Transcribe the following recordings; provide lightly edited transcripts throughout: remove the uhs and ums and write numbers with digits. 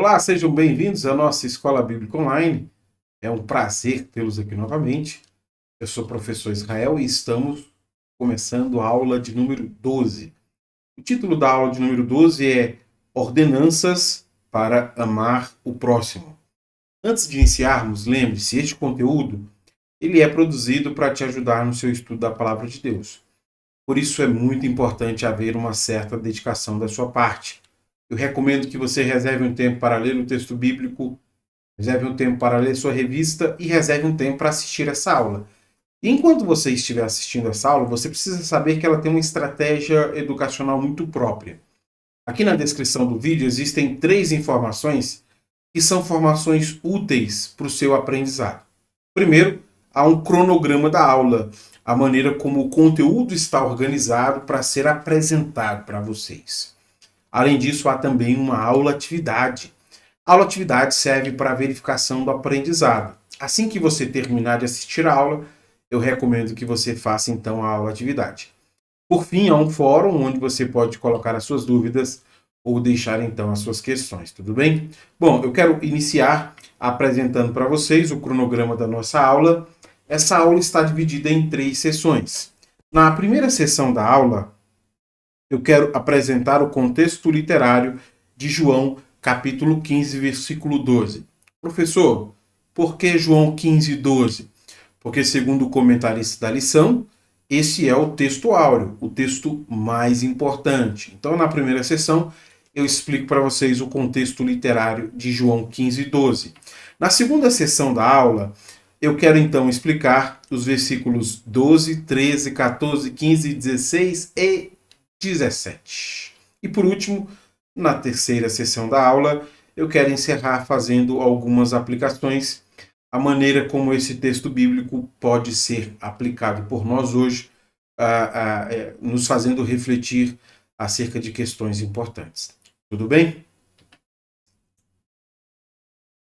Olá, sejam bem-vindos à nossa Escola Bíblica Online. É um prazer tê-los aqui novamente. Eu sou o professor Israel e estamos começando a aula de número 12. O título da aula de número 12 é Ordenanças para Amar o Próximo. Antes de iniciarmos, lembre-se, este conteúdo ele é produzido para te ajudar no seu estudo da Palavra de Deus. Por isso é muito importante haver uma certa dedicação da sua parte. Eu recomendo que você reserve um tempo para ler o texto bíblico, reserve um tempo para ler sua revista e reserve um tempo para assistir essa aula. E enquanto você estiver assistindo essa aula, você precisa saber que ela tem uma estratégia educacional muito própria. Aqui na descrição do vídeo existem 3 informações que são informações úteis para o seu aprendizado. Primeiro, há um cronograma da aula, a maneira como o conteúdo está organizado para ser apresentado para vocês. Além disso, há também uma aula-atividade. A aula-atividade serve para a verificação do aprendizado. Assim que você terminar de assistir a aula, eu recomendo que você faça então a aula-atividade. Por fim, há um fórum onde você pode colocar as suas dúvidas ou deixar então as suas questões, tudo bem? Bom, eu quero iniciar apresentando para vocês o cronograma da nossa aula. Essa aula está dividida em 3 sessões. Na primeira sessão da aula, eu quero apresentar o contexto literário de João, capítulo 15, versículo 12. Professor, por que João 15, 12? Porque, segundo o comentarista da lição, esse é o texto áureo, o texto mais importante. Então, na primeira sessão, eu explico para vocês o contexto literário de João 15, 12. Na segunda sessão da aula, eu quero então explicar os versículos 12, 13, 14, 15, 16 e 17. E por último, na terceira sessão da aula, eu quero encerrar fazendo algumas aplicações, a maneira como esse texto bíblico pode ser aplicado por nós hoje, nos fazendo refletir acerca de questões importantes. Tudo bem?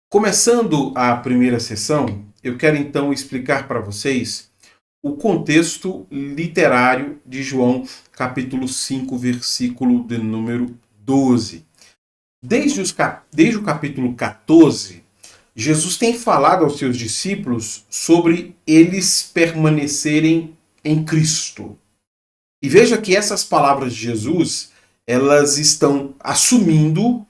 Começando a primeira sessão, eu quero então explicar para vocês o contexto literário de João, capítulo 5, versículo de número 12. Desde o capítulo 14, Jesus tem falado aos seus discípulos sobre eles permanecerem em Cristo. E veja que essas palavras de Jesus, elas estão assumindo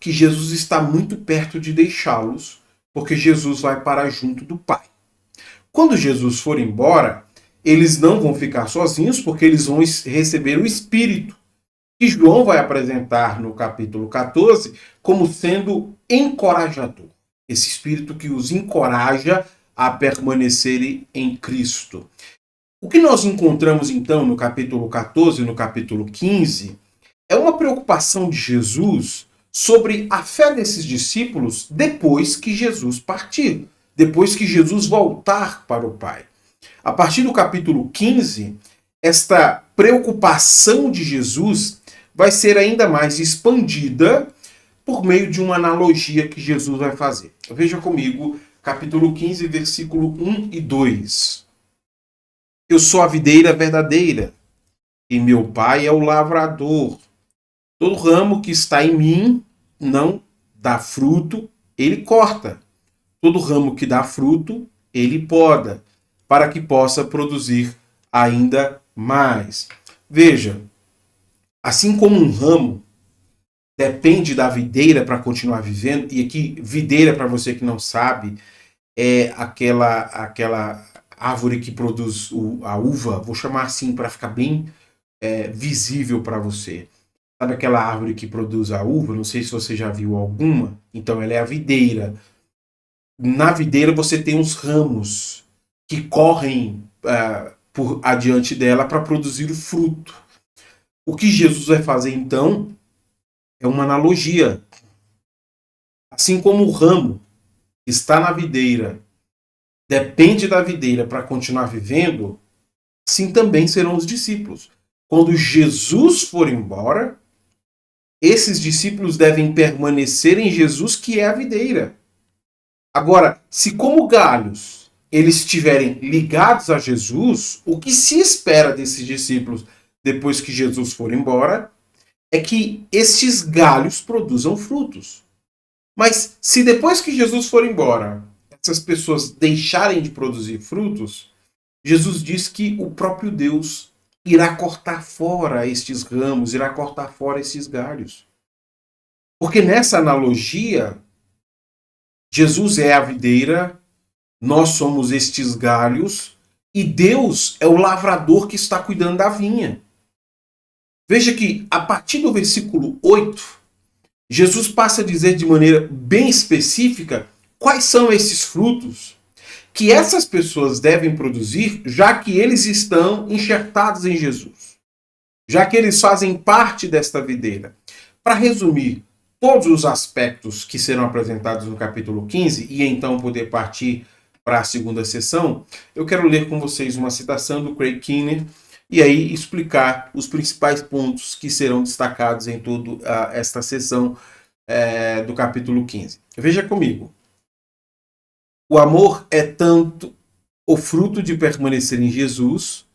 que Jesus está muito perto de deixá-los, porque Jesus vai para junto do Pai. Quando Jesus for embora, eles não vão ficar sozinhos, porque eles vão receber o Espírito, que João vai apresentar no capítulo 14 como sendo encorajador. Esse Espírito que os encoraja a permanecerem em Cristo. O que nós encontramos então no capítulo 14 e no capítulo 15 é uma preocupação de Jesus sobre a fé desses discípulos depois que Jesus partir, depois que Jesus voltar para o Pai. A partir do capítulo 15, esta preocupação de Jesus vai ser ainda mais expandida por meio de uma analogia que Jesus vai fazer. Veja comigo, capítulo 15, versículo 1 e 2. Eu sou a videira verdadeira, e meu pai é o lavrador. Todo ramo que está em mim não dá fruto, ele corta. Todo ramo que dá fruto, ele poda, para que possa produzir ainda mais. Veja, assim como um ramo depende da videira para continuar vivendo, e aqui videira, para você que não sabe, é aquela árvore que produz a uva, vou chamar assim para ficar bem visível para você. Sabe aquela árvore que produz a uva? Não sei se você já viu alguma. Então ela é a videira. Na videira você tem os ramos que correm por adiante dela para produzir o fruto. O que Jesus vai fazer então é uma analogia. Assim como o ramo está na videira, depende da videira para continuar vivendo, assim também serão os discípulos. Quando Jesus for embora, esses discípulos devem permanecer em Jesus, que é a videira. Agora, se como galhos eles estiverem ligados a Jesus, o que se espera desses discípulos depois que Jesus for embora é que estes galhos produzam frutos. Mas se depois que Jesus for embora, essas pessoas deixarem de produzir frutos, Jesus diz que o próprio Deus irá cortar fora estes ramos, irá cortar fora esses galhos. Porque nessa analogia, Jesus é a videira, nós somos estes galhos, e Deus é o lavrador que está cuidando da vinha. Veja que a partir do versículo 8, Jesus passa a dizer de maneira bem específica quais são esses frutos que essas pessoas devem produzir, já que eles estão enxertados em Jesus, já que eles fazem parte desta videira. Para resumir todos os aspectos que serão apresentados no capítulo 15 e então poder partir para a segunda sessão, eu quero ler com vocês uma citação do Craig Keener e aí explicar os principais pontos que serão destacados em toda esta sessão do capítulo 15. Veja comigo. O amor é tanto o fruto de permanecer em Jesus,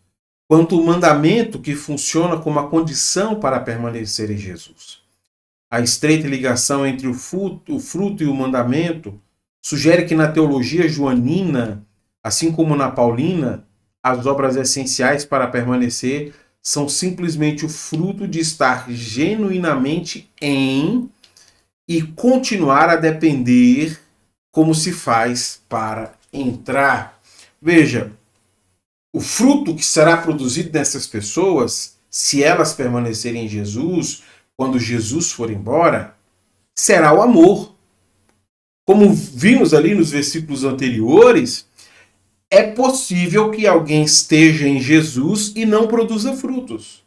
quanto o mandamento que funciona como a condição para permanecer em Jesus. A estreita ligação entre o fruto e o mandamento sugere que na teologia joanina, assim como na paulina, as obras essenciais para permanecer são simplesmente o fruto de estar genuinamente em e continuar a depender como se faz para entrar. Veja, o fruto que será produzido nessas pessoas, se elas permanecerem em Jesus, quando Jesus for embora, será o amor. Como vimos ali nos versículos anteriores, é possível que alguém esteja em Jesus e não produza frutos.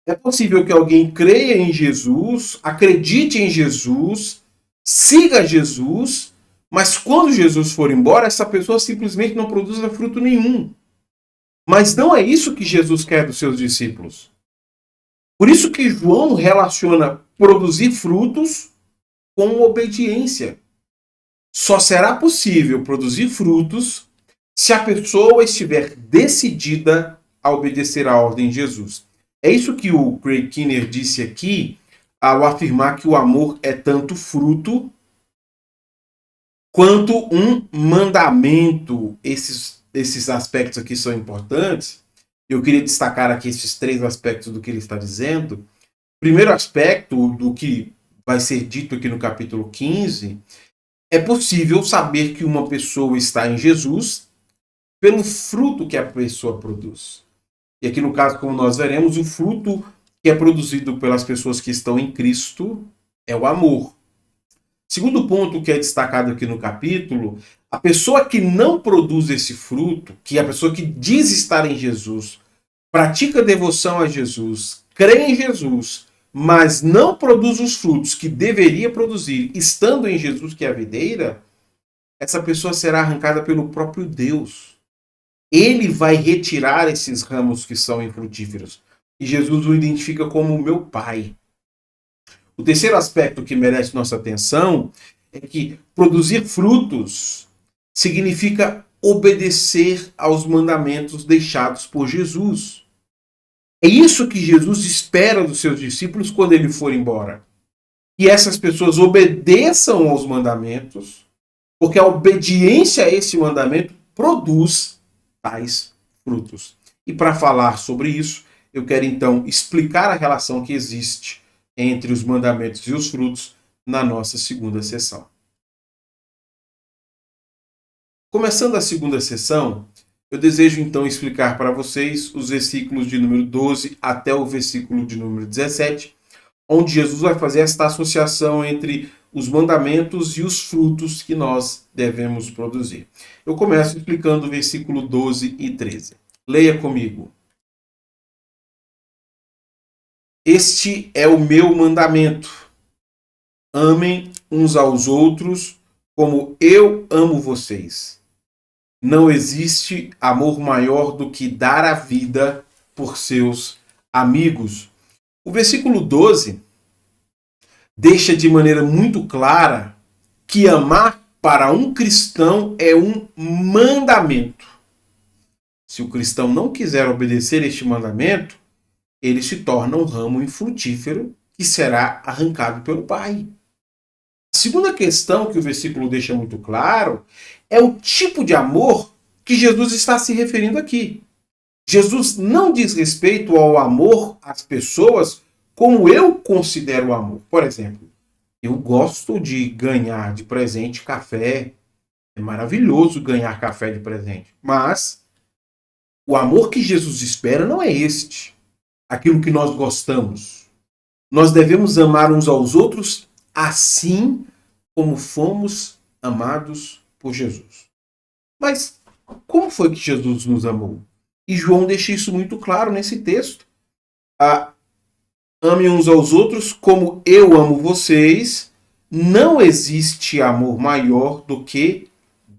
É possível que alguém creia em Jesus, acredite em Jesus, siga Jesus, mas quando Jesus for embora, essa pessoa simplesmente não produza fruto nenhum. Mas não é isso que Jesus quer dos seus discípulos. Por isso que João relaciona produzir frutos com obediência. Só será possível produzir frutos se a pessoa estiver decidida a obedecer à ordem de Jesus. É isso que o Craig Keener disse aqui ao afirmar que o amor é tanto fruto quanto um mandamento. Esses aspectos aqui são importantes. Eu queria destacar aqui esses 3 aspectos do que ele está dizendo. Primeiro aspecto do que vai ser dito aqui no capítulo 15, é possível saber que uma pessoa está em Jesus pelo fruto que a pessoa produz. E aqui no caso, como nós veremos, o fruto que é produzido pelas pessoas que estão em Cristo é o amor. Segundo ponto que é destacado aqui no capítulo, a pessoa que não produz esse fruto, que é a pessoa que diz estar em Jesus, pratica devoção a Jesus, crê em Jesus, mas não produz os frutos que deveria produzir, estando em Jesus, que é a videira, essa pessoa será arrancada pelo próprio Deus. Ele vai retirar esses ramos que são infrutíferos. E Jesus o identifica como o meu Pai. O terceiro aspecto que merece nossa atenção é que produzir frutos significa obedecer aos mandamentos deixados por Jesus. É isso que Jesus espera dos seus discípulos quando ele for embora. Que essas pessoas obedeçam aos mandamentos, porque a obediência a esse mandamento produz tais frutos. E para falar sobre isso, eu quero então explicar a relação que existe entre os mandamentos e os frutos na nossa segunda sessão. Começando a segunda sessão, eu desejo então explicar para vocês os versículos de número 12 até o versículo de número 17, onde Jesus vai fazer esta associação entre os mandamentos e os frutos que nós devemos produzir. Eu começo explicando o versículo 12 e 13. Leia comigo. Este é o meu mandamento. Amem uns aos outros como eu amo vocês. Não existe amor maior do que dar a vida por seus amigos. O versículo 12 deixa de maneira muito clara que amar para um cristão é um mandamento. Se o cristão não quiser obedecer este mandamento, ele se torna um ramo infrutífero que será arrancado pelo Pai. As segunda questão que o versículo deixa muito claro é o tipo de amor que Jesus está se referindo aqui. Jesus não diz respeito ao amor às pessoas como eu considero o amor. Por exemplo, eu gosto de ganhar de presente café. É maravilhoso ganhar café de presente. Mas o amor que Jesus espera não é este. Aquilo que nós gostamos. Nós devemos amar uns aos outros assim como fomos amados por Jesus. Mas como foi que Jesus nos amou? E João deixa isso muito claro nesse texto. Ame uns aos outros como eu amo vocês. Não existe amor maior do que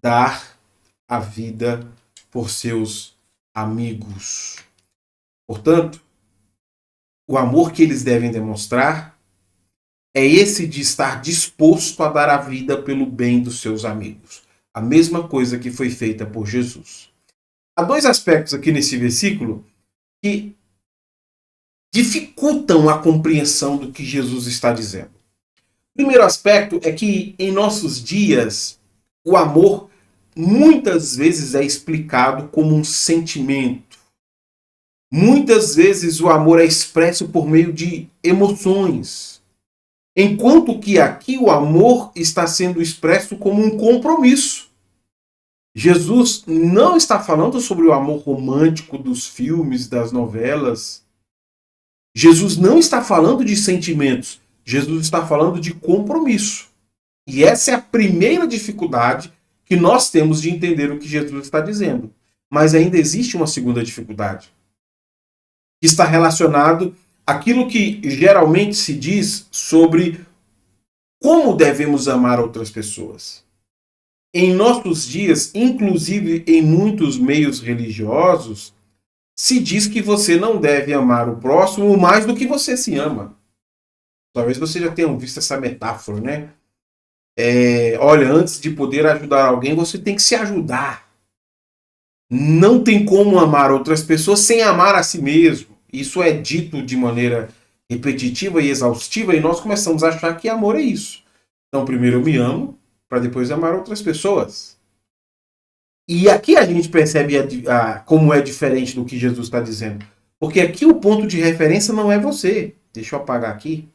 dar a vida por seus amigos. Portanto, o amor que eles devem demonstrar é esse de estar disposto a dar a vida pelo bem dos seus amigos. A mesma coisa que foi feita por Jesus. Há dois aspectos aqui nesse versículo que dificultam a compreensão do que Jesus está dizendo. O primeiro aspecto é que em nossos dias o amor muitas vezes é explicado como um sentimento. Muitas vezes o amor é expresso por meio de emoções. Enquanto que aqui o amor está sendo expresso como um compromisso. Jesus não está falando sobre o amor romântico dos filmes, das novelas. Jesus não está falando de sentimentos. Jesus está falando de compromisso. E essa é a primeira dificuldade que nós temos de entender o que Jesus está dizendo. Mas ainda existe uma segunda dificuldade, que está relacionado àquilo que geralmente se diz sobre como devemos amar outras pessoas. Em nossos dias, inclusive em muitos meios religiosos, se diz que você não deve amar o próximo mais do que você se ama. Talvez você já tenha visto essa metáfora, né? Olha, antes de poder ajudar alguém, você tem que se ajudar. Não tem como amar outras pessoas sem amar a si mesmo. Isso é dito de maneira repetitiva e exaustiva e nós começamos a achar que amor é isso. Então, primeiro eu me amo, para depois amar outras pessoas. E aqui a gente percebe como é diferente do que Jesus está dizendo. Porque aqui o ponto de referência não é você. Deixa eu apagar aqui.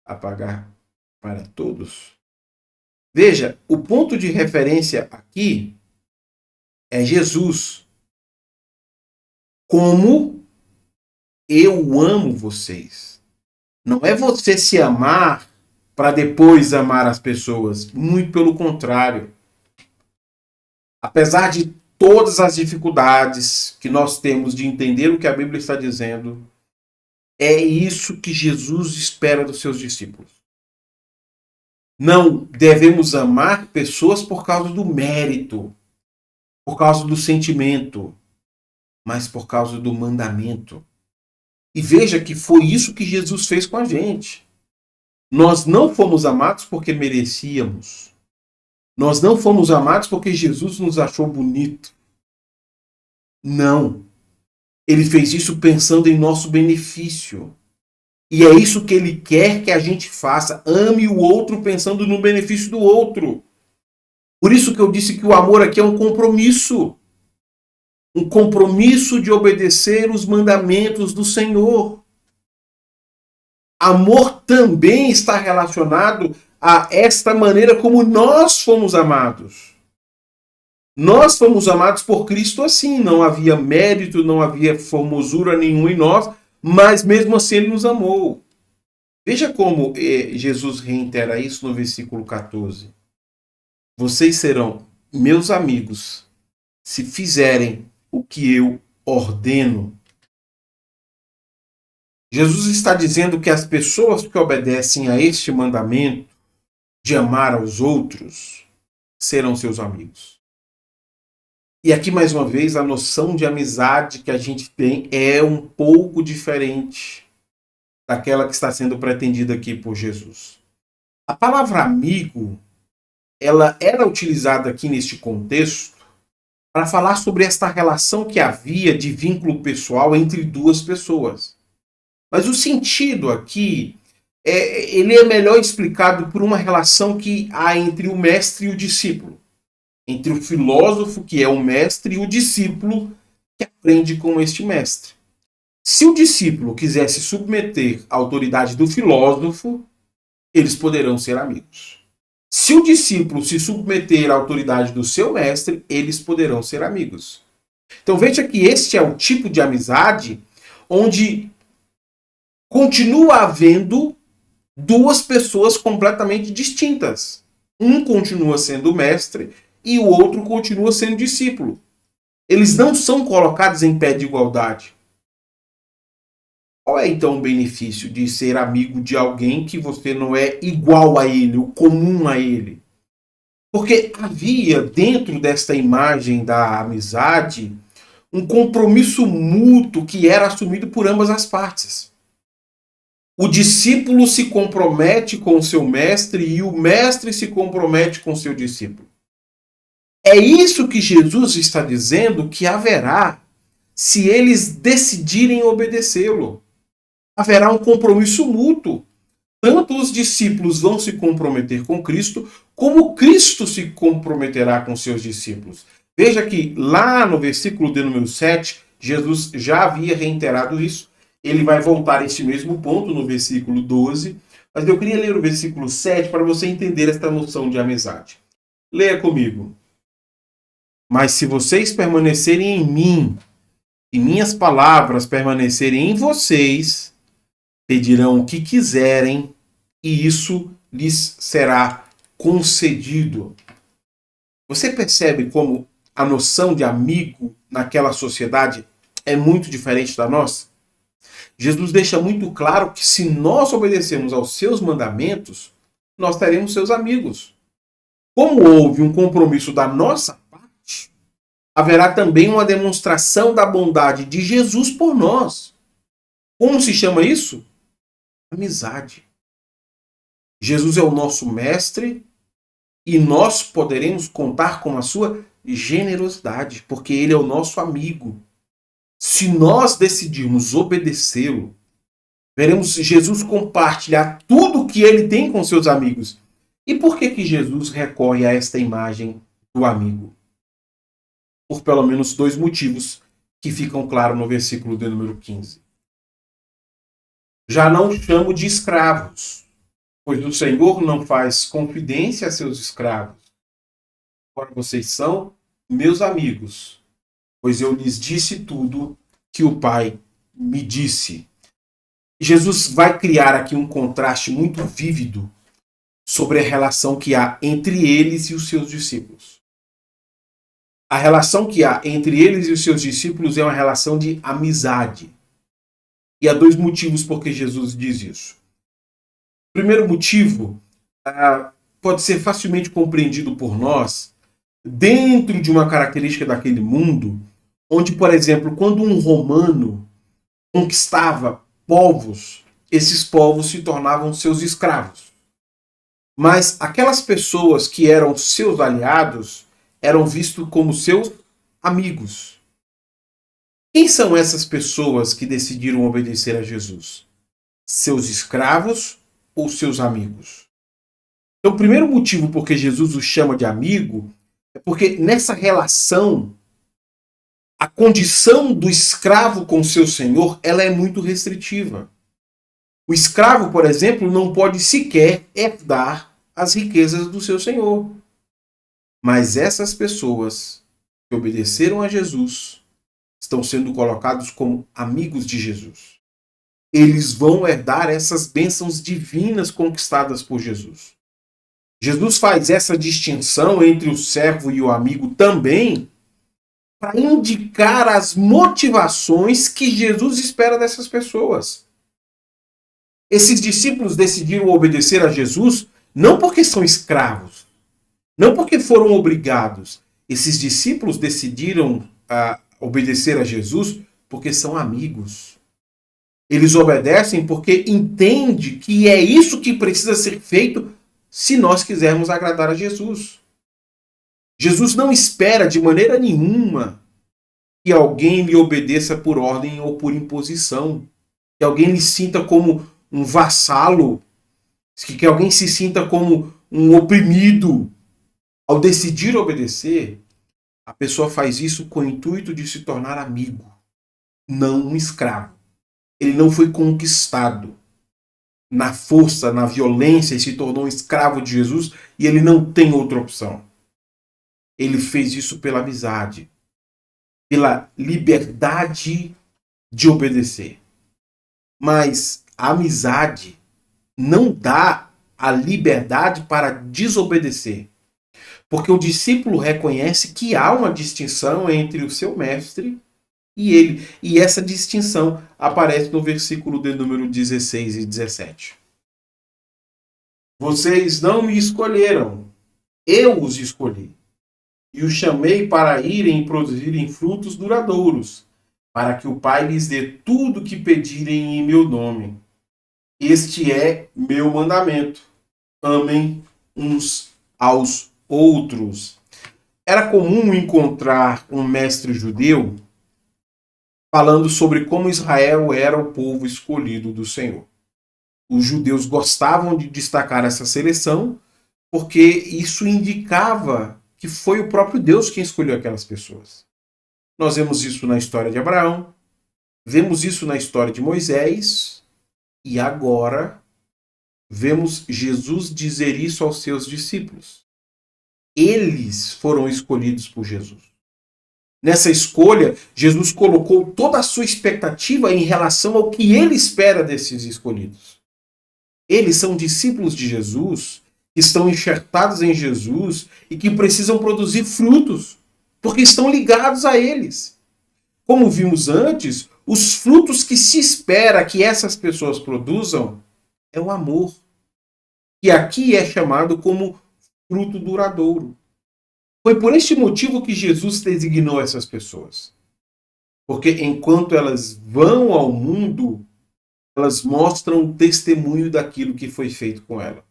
Apagar para todos. Veja, o ponto de referência aqui é Jesus. Como eu amo vocês. Não é você se amar para depois amar as pessoas. Muito pelo contrário. Apesar de todas as dificuldades que nós temos de entender o que a Bíblia está dizendo, é isso que Jesus espera dos seus discípulos. Não devemos amar pessoas por causa do mérito, por causa do sentimento, mas por causa do mandamento. E veja que foi isso que Jesus fez com a gente. Nós não fomos amados porque merecíamos. Nós não fomos amados porque Jesus nos achou bonito. Não. Ele fez isso pensando em nosso benefício. E é isso que ele quer que a gente faça. Ame o outro pensando no benefício do outro. Por isso que eu disse que o amor aqui é um compromisso. Um compromisso de obedecer os mandamentos do Senhor. Amor também está relacionado a esta maneira como nós fomos amados. Nós fomos amados por Cristo assim. Não havia mérito, não havia formosura nenhuma em nós, mas mesmo assim ele nos amou. Veja como Jesus reitera isso no versículo 14. Vocês serão meus amigos se fizerem o que eu ordeno. Jesus está dizendo que as pessoas que obedecem a este mandamento de amar aos outros serão seus amigos. E aqui, mais uma vez, a noção de amizade que a gente tem é um pouco diferente daquela que está sendo pretendida aqui por Jesus. A palavra amigo, ela era utilizada aqui neste contexto para falar sobre esta relação que havia de vínculo pessoal entre duas pessoas. Mas o sentido aqui ele é melhor explicado por uma relação que há entre o mestre e o discípulo. Entre o filósofo, que é o mestre, e o discípulo, que aprende com este mestre. Se o discípulo quiser se submeter à autoridade do filósofo, eles poderão ser amigos. Se o discípulo se submeter à autoridade do seu mestre, eles poderão ser amigos. Então veja que este é o tipo de amizade onde continua havendo duas pessoas completamente distintas. Um continua sendo mestre e o outro continua sendo discípulo. Eles não são colocados em pé de igualdade. Qual é então o benefício de ser amigo de alguém que você não é igual a ele, o comum a ele? Porque havia dentro desta imagem da amizade um compromisso mútuo que era assumido por ambas as partes. O discípulo se compromete com o seu mestre e o mestre se compromete com o seu discípulo. É isso que Jesus está dizendo que haverá se eles decidirem obedecê-lo. Haverá um compromisso mútuo. Tanto os discípulos vão se comprometer com Cristo, como Cristo se comprometerá com seus discípulos. Veja que lá no versículo de número 7, Jesus já havia reiterado isso. Ele vai voltar a este mesmo ponto no versículo 12, mas eu queria ler o versículo 7 para você entender esta noção de amizade. Leia comigo. Mas se vocês permanecerem em mim, e minhas palavras permanecerem em vocês, pedirão o que quiserem, e isso lhes será concedido. Você percebe como a noção de amigo naquela sociedade é muito diferente da nossa? Jesus deixa muito claro que se nós obedecermos aos seus mandamentos, nós seremos seus amigos. Como houve um compromisso da nossa parte, haverá também uma demonstração da bondade de Jesus por nós. Como se chama isso? Amizade. Jesus é o nosso mestre e nós poderemos contar com a sua generosidade, porque ele é o nosso amigo. Se nós decidirmos obedecê-lo, veremos Jesus compartilhar tudo o que ele tem com seus amigos. E por que Jesus recorre a esta imagem do amigo? Por pelo menos dois motivos que ficam claros no versículo de número 15. Já não chamo de escravos, pois o Senhor não faz confidência a seus escravos. Agora vocês são meus amigos, pois eu lhes disse tudo que o Pai me disse. Jesus vai criar aqui um contraste muito vívido sobre a relação que há entre eles e os seus discípulos. A relação que há entre eles e os seus discípulos é uma relação de amizade. E há dois motivos por que Jesus diz isso. O primeiro motivo pode ser facilmente compreendido por nós dentro de uma característica daquele mundo, onde, por exemplo, quando um romano conquistava povos, esses povos se tornavam seus escravos. Mas aquelas pessoas que eram seus aliados eram vistos como seus amigos. Quem são essas pessoas que decidiram obedecer a Jesus? Seus escravos ou seus amigos? Então, o primeiro motivo por que Jesus os chama de amigo é porque nessa relação, a condição do escravo com seu senhor, ela é muito restritiva. O escravo, por exemplo, não pode sequer herdar as riquezas do seu senhor. Mas essas pessoas que obedeceram a Jesus estão sendo colocados como amigos de Jesus. Eles vão herdar essas bênçãos divinas conquistadas por Jesus. Jesus faz essa distinção entre o servo e o amigo também para indicar as motivações que Jesus espera dessas pessoas. Esses discípulos decidiram obedecer a Jesus não porque são escravos, não porque foram obrigados. Esses discípulos decidiram obedecer a Jesus porque são amigos. Eles obedecem porque entendem que é isso que precisa ser feito se nós quisermos agradar a Jesus. Jesus não espera de maneira nenhuma que alguém lhe obedeça por ordem ou por imposição, que alguém lhe sinta como um vassalo que alguém se sinta como um oprimido ao decidir obedecer, a pessoa faz isso com o intuito de se tornar amigo, não um escravo. Ele não foi conquistado na força, na violência e se tornou um escravo de Jesus e ele não tem outra opção. Ele fez isso pela amizade, pela liberdade de obedecer. Mas a amizade não dá a liberdade para desobedecer. Porque o discípulo reconhece que há uma distinção entre o seu mestre e ele. E essa distinção aparece no versículo de número 16 e 17. Vocês não me escolheram, eu os escolhi. E os chamei para irem e produzirem frutos duradouros, para que o Pai lhes dê tudo o que pedirem em meu nome. Este é meu mandamento. Amem uns aos outros. Era comum encontrar um mestre judeu falando sobre como Israel era o povo escolhido do Senhor. Os judeus gostavam de destacar essa seleção porque isso indicava que foi o próprio Deus quem escolheu aquelas pessoas. Nós vemos isso na história de Abraão, vemos isso na história de Moisés e agora vemos Jesus dizer isso aos seus discípulos. Eles foram escolhidos por Jesus. Nessa escolha, Jesus colocou toda a sua expectativa em relação ao que ele espera desses escolhidos. Eles são discípulos de Jesus, que estão enxertados em Jesus e que precisam produzir frutos, porque estão ligados a eles. Como vimos antes, os frutos que se espera que essas pessoas produzam é o amor, que aqui é chamado como fruto duradouro. Foi por este motivo que Jesus designou essas pessoas. Porque enquanto elas vão ao mundo, elas mostram um testemunho daquilo que foi feito com ela.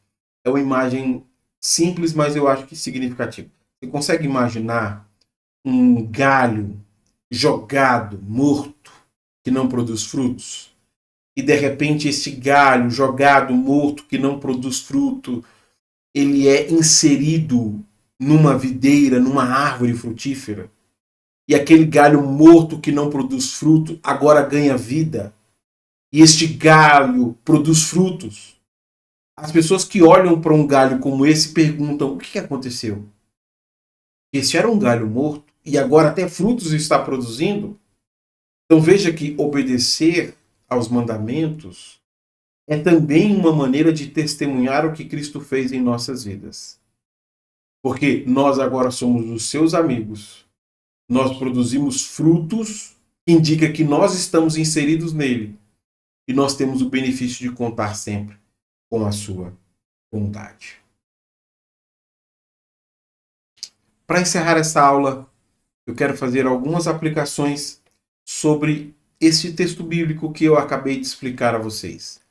É uma imagem simples, mas eu acho que significativa. Você consegue imaginar um galho jogado, morto, que não produz frutos? E de repente esse galho jogado, morto, que não produz fruto, ele é inserido numa videira, numa árvore frutífera. E aquele galho morto que não produz fruto agora ganha vida. E este galho produz frutos. As pessoas que olham para um galho como esse perguntam: o que aconteceu? Esse era um galho morto e agora até frutos está produzindo. Então veja que obedecer aos mandamentos é também uma maneira de testemunhar o que Cristo fez em nossas vidas. Porque nós agora somos os seus amigos. Nós produzimos frutos que indica que nós estamos inseridos nele. E nós temos o benefício de contar sempre com a sua bondade. Para encerrar essa aula, eu quero fazer algumas aplicações sobre este texto bíblico que eu acabei de explicar a vocês.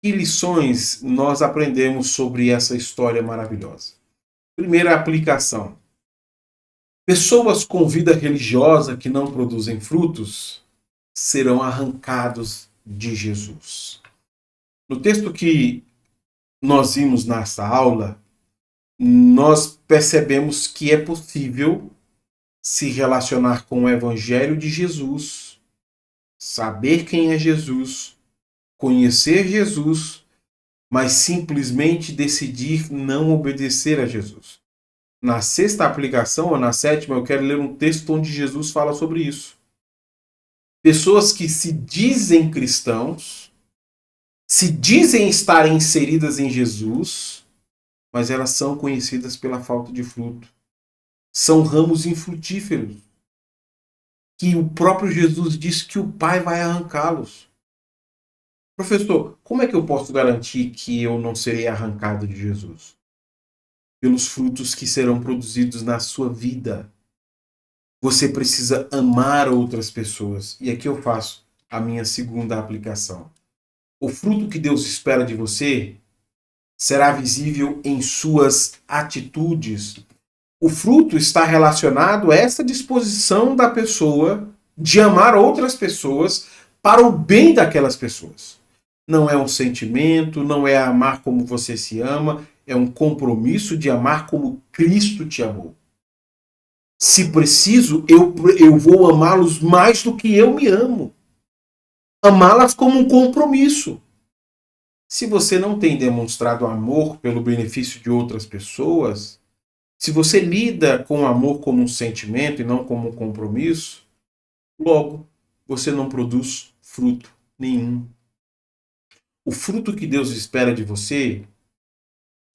Que lições nós aprendemos sobre essa história maravilhosa? Primeira aplicação. Pessoas com vida religiosa que não produzem frutos serão arrancados de Jesus. No texto que nós vimos nessa aula, nós percebemos que é possível se relacionar com o Evangelho de Jesus, saber quem é Jesus, conhecer Jesus, mas simplesmente decidir não obedecer a Jesus. Na sexta aplicação, ou na sétima, eu quero ler um texto onde Jesus fala sobre isso. Pessoas que se dizem cristãos, se dizem estar inseridas em Jesus, mas elas são conhecidas pela falta de fruto. São ramos infrutíferos, que o próprio Jesus disse que o Pai vai arrancá-los. Professor, como é que eu posso garantir que eu não serei arrancado de Jesus? Pelos frutos que serão produzidos na sua vida. Você precisa amar outras pessoas. E aqui eu faço a minha segunda aplicação. O fruto que Deus espera de você será visível em suas atitudes. O fruto está relacionado a essa disposição da pessoa de amar outras pessoas para o bem daquelas pessoas. não é um sentimento, não é amar como você se ama, é um compromisso de amar como Cristo te amou. Se preciso, eu vou amá-los mais do que eu me amo. Amá-las como um compromisso. Se você não tem demonstrado amor pelo benefício de outras pessoas, se você lida com o amor como um sentimento e não como um compromisso, logo você não produz fruto nenhum. O fruto que Deus espera de você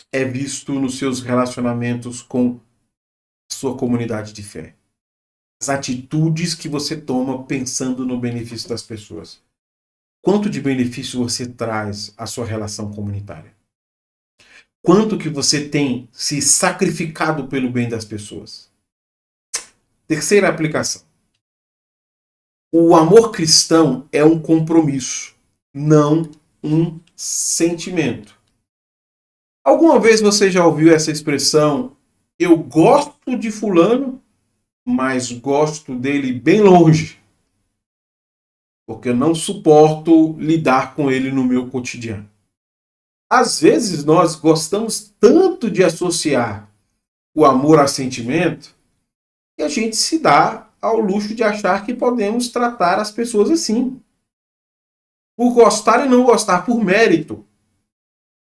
é visto nos seus relacionamentos com a sua comunidade de fé. As atitudes que você toma pensando no benefício das pessoas. Quanto de benefício você traz à sua relação comunitária? Quanto que você tem se sacrificado pelo bem das pessoas? Terceira aplicação. O amor cristão é um compromisso, não um sentimento. Alguma vez você já ouviu essa expressão, eu gosto de fulano, mas gosto dele bem longe, porque eu não suporto lidar com ele no meu cotidiano. Às vezes nós gostamos tanto de associar o amor a sentimento que a gente se dá ao luxo de achar que podemos tratar as pessoas assim. Por gostar e não gostar por mérito.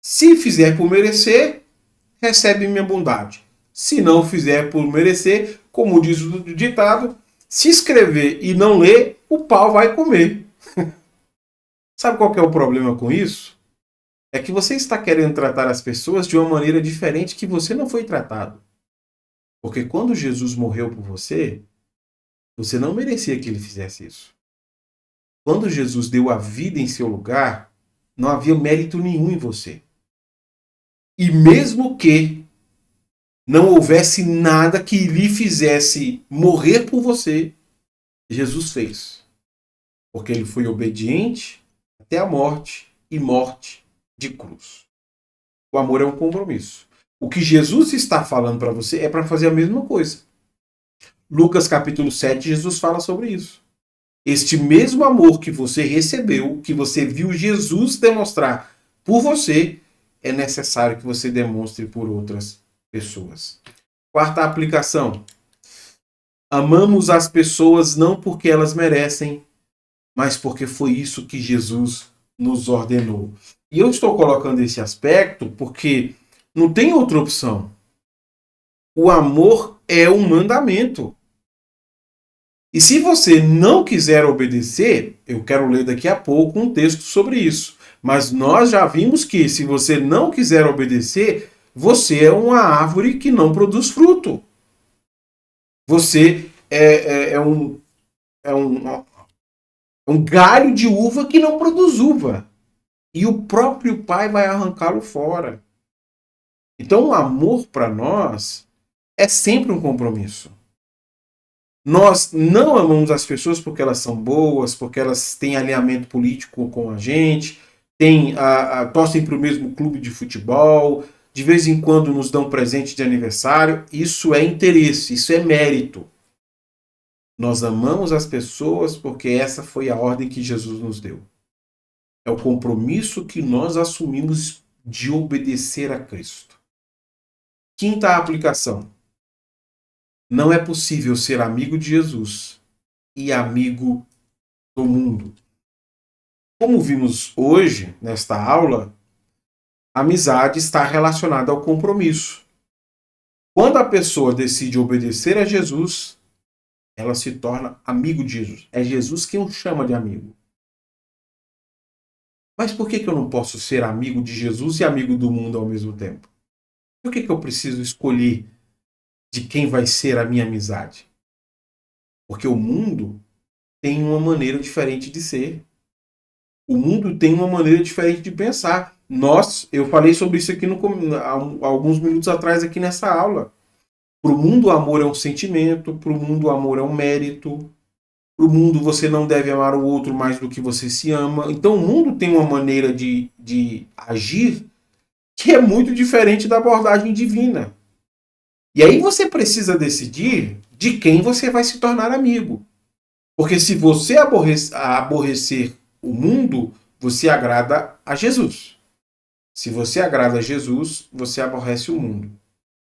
Se fizer por merecer, recebe minha bondade. Se não fizer por merecer, como diz o ditado, se escrever e não ler, o pau vai comer. Sabe qual que é o problema com isso? É que você está querendo tratar as pessoas de uma maneira diferente que você não foi tratado. Porque quando Jesus morreu por você, você não merecia que ele fizesse isso. Quando Jesus deu a vida em seu lugar, não havia mérito nenhum em você. E mesmo que não houvesse nada que lhe fizesse morrer por você, Jesus fez. Porque ele foi obediente até a morte e morte de cruz. O amor é um compromisso. O que Jesus está falando para você é para fazer a mesma coisa. Lucas capítulo 7, Jesus fala sobre isso. Este mesmo amor que você recebeu, que você viu Jesus demonstrar por você, é necessário que você demonstre por outras pessoas. Quarta aplicação. Amamos as pessoas não porque elas merecem, mas porque foi isso que Jesus nos ordenou. E eu estou colocando esse aspecto porque não tem outra opção. O amor é um mandamento. E se você não quiser obedecer, eu quero ler daqui a pouco um texto sobre isso. Mas nós já vimos que se você não quiser obedecer, você é uma árvore que não produz fruto. Você é um galho de uva que não produz uva. E o próprio Pai vai arrancá-lo fora. Então o amor para nós é sempre um compromisso. Nós não amamos as pessoas porque elas são boas, porque elas têm alinhamento político com a gente, torcem para o mesmo clube de futebol, de vez em quando nos dão presente de aniversário. Isso é interesse, isso é mérito. Nós amamos as pessoas porque essa foi a ordem que Jesus nos deu. É o compromisso que nós assumimos de obedecer a Cristo. Quinta aplicação. Não é possível ser amigo de Jesus e amigo do mundo. Como vimos hoje, nesta aula, a amizade está relacionada ao compromisso. Quando a pessoa decide obedecer a Jesus, ela se torna amigo de Jesus. É Jesus quem o chama de amigo. Mas por que eu não posso ser amigo de Jesus e amigo do mundo ao mesmo tempo? Por que eu preciso escolher de quem vai ser a minha amizade? Porque o mundo tem uma maneira diferente de ser. O mundo tem uma maneira diferente de pensar. Eu falei sobre isso aqui há alguns minutos atrás aqui nessa aula. Para o mundo o amor é um sentimento, para o mundo o amor é um mérito, para o mundo você não deve amar o outro mais do que você se ama. Então o mundo tem uma maneira de agir que é muito diferente da abordagem divina. E aí você precisa decidir de quem você vai se tornar amigo. Porque se você aborrecer o mundo, você agrada a Jesus. Se você agrada a Jesus, você aborrece o mundo.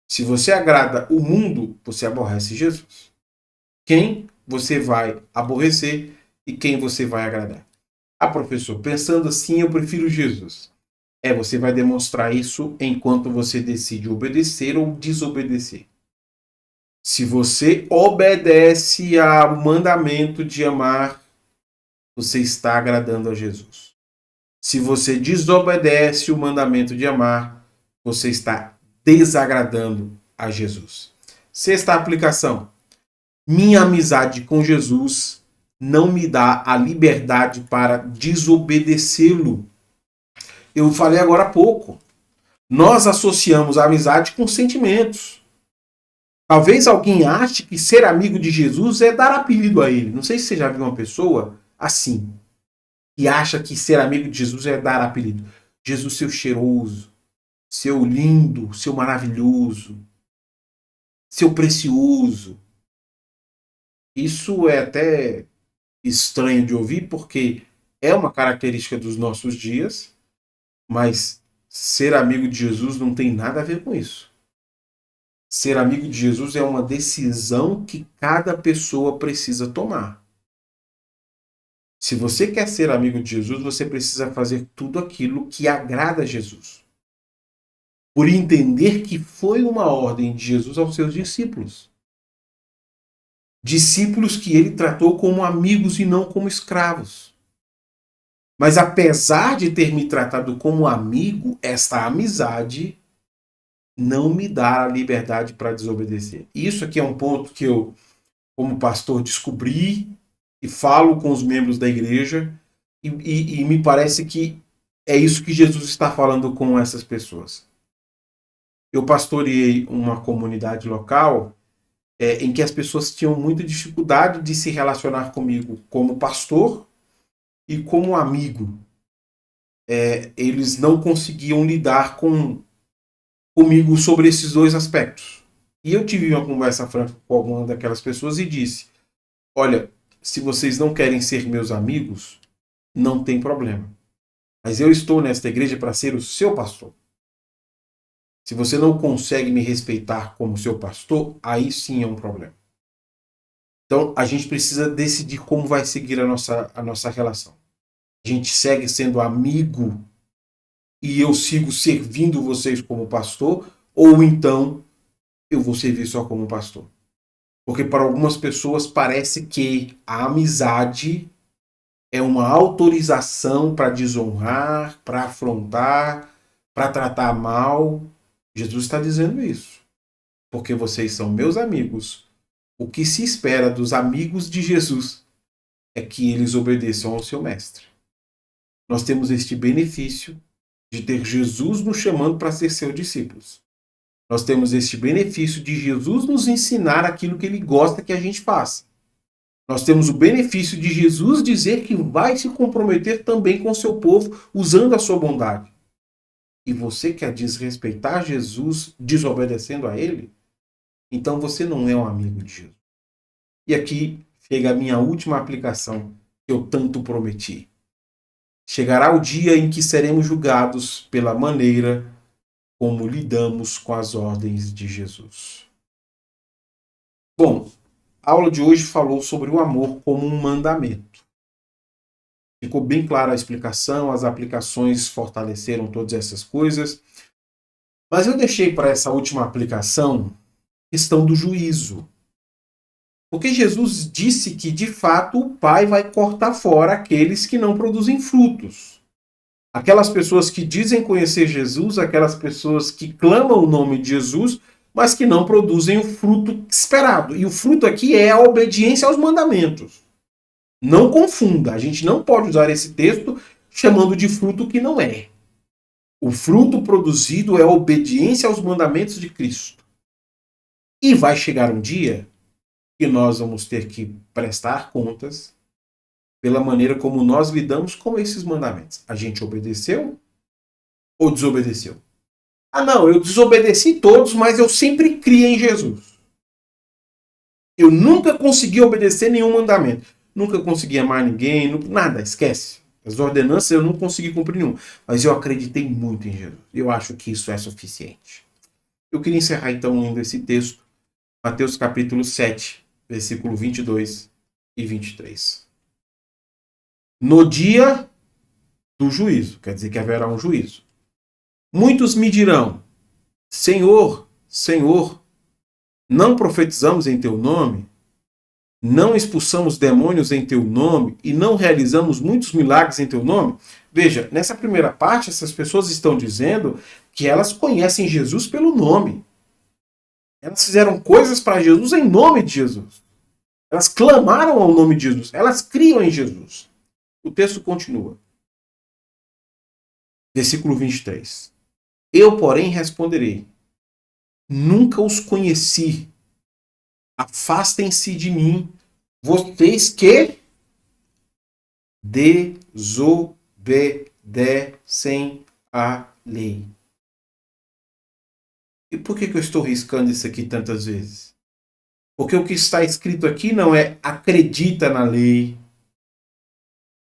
Se você agrada o mundo, você aborrece Jesus. Quem você vai aborrecer e quem você vai agradar? Ah, professor, pensando assim, eu prefiro Jesus. Você vai demonstrar isso enquanto você decide obedecer ou desobedecer. Se você obedece ao mandamento de amar, você está agradando a Jesus. Se você desobedece o mandamento de amar, você está desagradando a Jesus. Sexta aplicação. Minha amizade com Jesus não me dá a liberdade para desobedecê-lo. Eu falei agora há pouco. Nós associamos a amizade com sentimentos. Talvez alguém ache que ser amigo de Jesus é dar apelido a ele. Não sei se você já viu uma pessoa assim, que acha que ser amigo de Jesus é dar apelido. Jesus, seu cheiroso, seu lindo, seu maravilhoso, seu precioso. Isso é até estranho de ouvir, porque é uma característica dos nossos dias, mas ser amigo de Jesus não tem nada a ver com isso. Ser amigo de Jesus é uma decisão que cada pessoa precisa tomar. Se você quer ser amigo de Jesus, você precisa fazer tudo aquilo que agrada a Jesus. Por entender que foi uma ordem de Jesus aos seus discípulos. Discípulos que ele tratou como amigos e não como escravos. Mas apesar de ter me tratado como amigo, esta amizade não me dá a liberdade para desobedecer. Isso aqui é um ponto que eu, como pastor, descobri e falo com os membros da igreja e me parece que é isso que Jesus está falando com essas pessoas. Eu pastoreei uma comunidade local em que as pessoas tinham muita dificuldade de se relacionar comigo como pastor e como amigo. Eles não conseguiam lidar comigo sobre esses dois aspectos. E eu tive uma conversa franca com alguma daquelas pessoas e disse: olha, se vocês não querem ser meus amigos, não tem problema. Mas eu estou nesta igreja para ser o seu pastor. Se você não consegue me respeitar como seu pastor, aí sim é um problema. Então, a gente precisa decidir como vai seguir a nossa relação. A gente segue sendo amigo e eu sigo servindo vocês como pastor, ou então eu vou servir só como pastor. Porque para algumas pessoas parece que a amizade é uma autorização para desonrar, para afrontar, para tratar mal. Jesus está dizendo isso. Porque vocês são meus amigos. O que se espera dos amigos de Jesus é que eles obedeçam ao seu mestre. Nós temos este benefício de ter Jesus nos chamando para ser seus discípulos. Nós temos este benefício de Jesus nos ensinar aquilo que ele gosta que a gente faça. Nós temos o benefício de Jesus dizer que vai se comprometer também com o seu povo usando a sua bondade. E você quer desrespeitar Jesus desobedecendo a ele? Então você não é um amigo de Jesus. E aqui chega a minha última aplicação que eu tanto prometi. Chegará o dia em que seremos julgados pela maneira como lidamos com as ordens de Jesus. Bom, a aula de hoje falou sobre o amor como um mandamento. Ficou bem clara a explicação, as aplicações fortaleceram todas essas coisas. Mas eu deixei para essa última aplicação a questão do juízo. Porque Jesus disse que, de fato, o Pai vai cortar fora aqueles que não produzem frutos. Aquelas pessoas que dizem conhecer Jesus, aquelas pessoas que clamam o nome de Jesus, mas que não produzem o fruto esperado. E o fruto aqui é a obediência aos mandamentos. Não confunda, a gente não pode usar esse texto chamando de fruto que não é. O fruto produzido é a obediência aos mandamentos de Cristo. E vai chegar um dia que nós vamos ter que prestar contas pela maneira como nós lidamos com esses mandamentos. A gente obedeceu ou desobedeceu? Ah, não, eu desobedeci todos, mas eu sempre criei em Jesus. Eu nunca consegui obedecer nenhum mandamento. Nunca consegui amar ninguém, nada, esquece. As ordenanças eu não consegui cumprir nenhum, mas eu acreditei muito em Jesus. Eu acho que isso é suficiente. Eu queria encerrar então lendo esse texto, Mateus capítulo 7, versículo 22 e 23. No dia do juízo, quer dizer que haverá um juízo. Muitos me dirão, Senhor, Senhor, não profetizamos em teu nome? Não expulsamos demônios em teu nome e não realizamos muitos milagres em teu nome? Veja, nessa primeira parte, essas pessoas estão dizendo que elas conhecem Jesus pelo nome. Elas fizeram coisas para Jesus em nome de Jesus. Elas clamaram ao nome de Jesus. Elas criam em Jesus. O texto continua. Versículo 23. Eu, porém, responderei: nunca os conheci. Afastem-se de mim, vocês que desobedecem à lei. E por que eu estou riscando isso aqui tantas vezes? Porque o que está escrito aqui não é acredita na lei,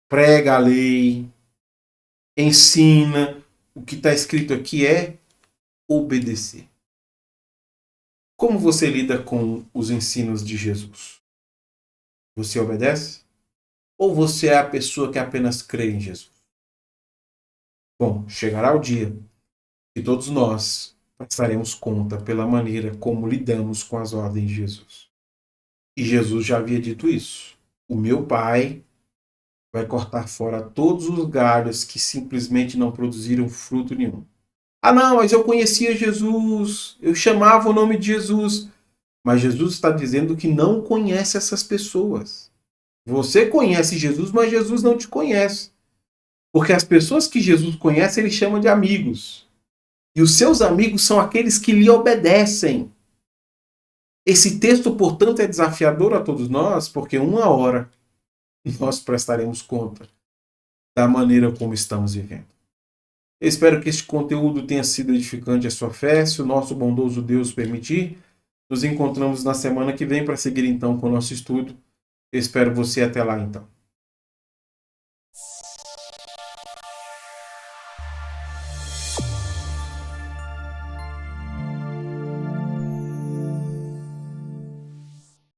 prega a lei, ensina. O que está escrito aqui é obedecer. Como você lida com os ensinos de Jesus? Você obedece? Ou você é a pessoa que apenas crê em Jesus? Bom, chegará o dia que todos nós prestaremos conta pela maneira como lidamos com as ordens de Jesus. E Jesus já havia dito isso. O meu Pai vai cortar fora todos os galhos que simplesmente não produziram fruto nenhum. Ah não, mas eu conhecia Jesus, eu chamava o nome de Jesus. Mas Jesus está dizendo que não conhece essas pessoas. Você conhece Jesus, mas Jesus não te conhece. Porque as pessoas que Jesus conhece, ele chama de amigos. E os seus amigos são aqueles que lhe obedecem. Esse texto, portanto, é desafiador a todos nós, porque uma hora nós prestaremos conta da maneira como estamos vivendo. Eu espero que este conteúdo tenha sido edificante à sua fé. Se o nosso bondoso Deus permitir, nos encontramos na semana que vem para seguir então com o nosso estudo. Eu espero você até lá então.